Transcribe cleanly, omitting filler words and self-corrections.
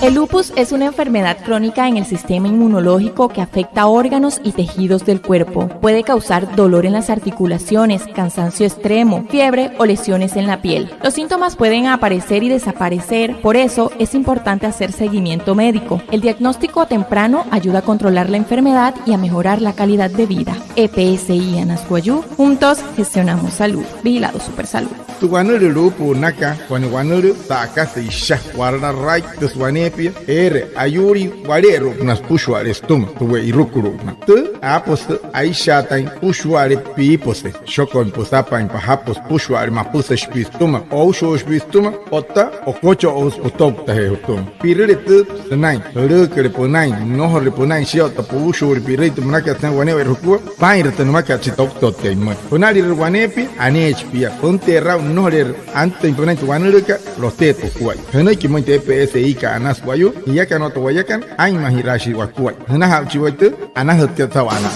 El lupus es una enfermedad crónica en el sistema inmunológico que afecta órganos y tejidos del cuerpo. Puede causar dolor en las articulaciones, cansancio extremo, fiebre o lesiones en la piel. Los síntomas pueden aparecer y desaparecer, por eso es importante hacer seguimiento médico. El diagnóstico temprano ayuda a controlar la enfermedad y a mejorar la calidad de vida. EPSI Anas Wayuu, juntos gestionamos salud. Vigilado Supersalud. Tu guanere lupu naka, cuando guanere saca se isha, guarda right, tus guanepia, ayuri, guarero, nas pushware stum, tuwe irukuru, tu, apos, aisha tain, pushware pipose, shokon posapa in pahapos pushware mapuse spistuma, osho spistuma, otta, okocho os otop tahe utum. Pirere tu, senai, rukere ponai, noho reponai shiota pushur pirete munaka tan guaneve rukua, pair tanumaka chitok totte imut. Ponari guanepi, anech pia, ponte rau noher antes imponente guanuruka los tetos kuai hena ki monte PSI ka anas wayu ya ka no to wayakan ay mahirashi wa kuai hena ha chiwete anas hotte tawana